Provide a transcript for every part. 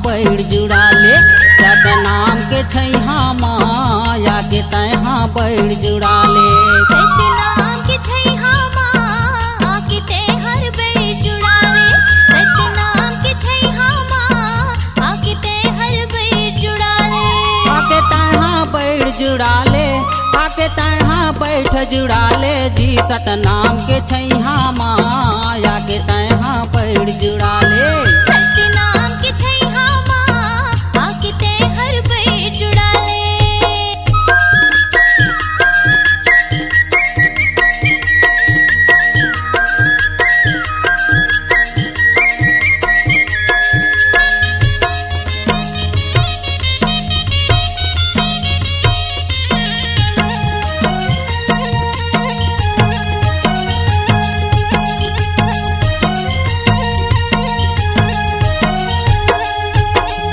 बैठ जुड़ा ले। सतनाम के छैहा माया के तैहा बैठ जुड़ा ले। सतनाम के छैहा माँ आके ते हर बैठ जुड़ा ले। सतनाम के छैहा माँ आके ते हर बैठ जुड़ा ले। आके तैहा बैठ जुड़ा ले, आके तैहा बैठ जुड़ा ले जी। सतनाम के छैहा माया के तैहा बैठ जुड़ा ले। सतनाम के छैहा माँ आके ते हर बैठ जुड़ा ले।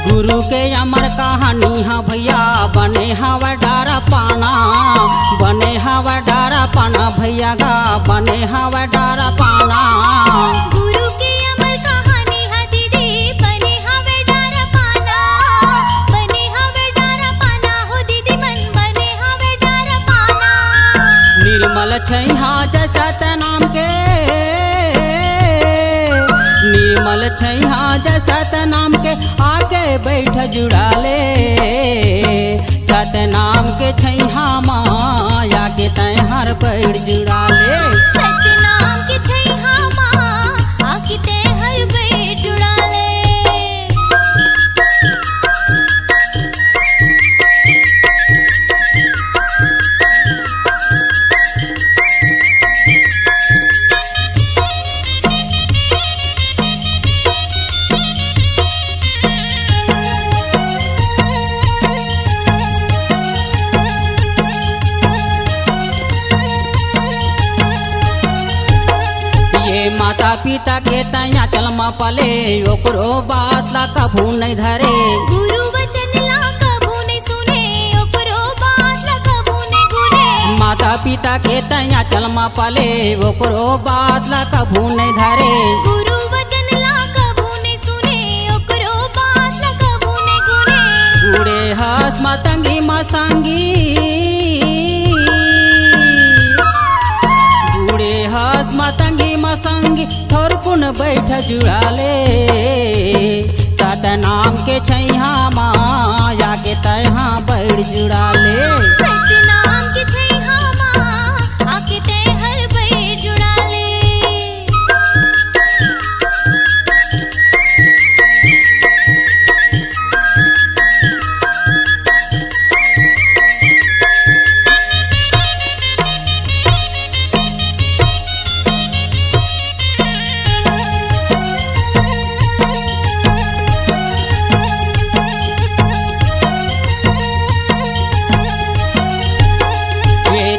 गुरु के अमर कहानी हा भैया, बने हवा डारा पाना, बने हवा डारा पाना भैया गा, बने हवा डारा पाना। गुरु की अमर कहानी है दीदी, बने हवे डारा पाना, बने हवे डारा पाना हो दीदी मन, बने हवे डारा पाना। निर्मल छैहा जैसा नाम के, निर्मल छैहा जैसा नाम के आके बैठ जुड़ा ले। सतनाम के छैहा माया के तैहार बैठ जुड़ा ले। सतनाम के छैहा माँ आके ते हर बैठ जुड़ा ले। ये माता पिता के तैया चलमा पले, ओकरो बात ला कभू नहीं धरे। गुरु वचन ला कभू नहीं सुने, ओकरो बात ला कभू नहीं गुने। माता पिता के तैया चलमा पले, ओकरो बात ला कभू नहीं धरे। गुरु वचन ला कभू नहीं सुने, ओकरो बात ला कभू नहीं गुने। उड़े हस मतंगी मसंगी, उड़े हस मतंगी मसंगी थोरकुन बैठ जुड़ा ले। सतनाम के छैहा माया के तैहा बैठ जुड़ा ले। सतनाम के छैहा माँ आके ते हर बैठ जुड़ा ले।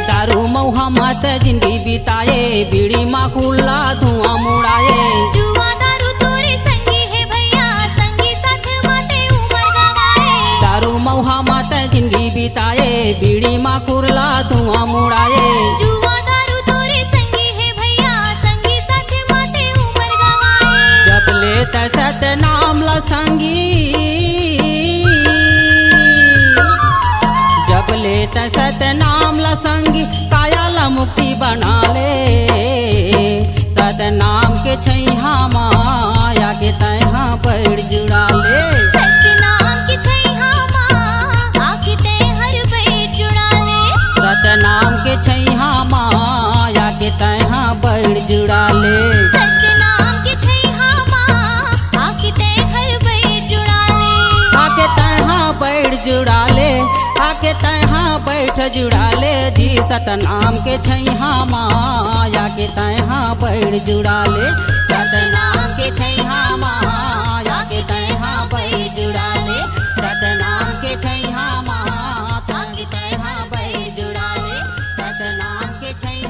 दारू मौहा मत जिंदगी बिताए, बीड़ी माकुल्ला धुआं मुड़ाए। जुआ दारू तोरे संगी है भैया, संगी साथ माते उमर गवाए। दारू मौहा मत जिंदगी बिताए, बीड़ी माकुल्ला धुआं मुड़ाए। जुआ दारू तोरे संगी है भैया, संगी साथ माते उमर गवाए। जब ले सतनाम ला संगी, जब ले सतनाम ला संगी काया ला मुक्ति बना ले। सतनाम के छैहा माया के तैहा बैठ जुड़ा ले। सतनाम के छैहा माँ आके ते हर बैठ जुड़ा ले। सतनाम के छैहा माया के तैहा बैठ जुड़ा ले। सतनाम के छैहा माँ आके ते हर बैठ जुड़ा ले। आके तैहा बैठ जुड़ा ले, आके तैहा बैठ जुड़ा ले जी। सतनाम के छैहा माया के तैहा बैठ जुड़ा ले। सतनाम के छैहा माया के तैहा बैठ जुड़ा ले। सतनाम के छैहा माया के तैहा बैठ जुड़ा ले। सतनाम के छैहा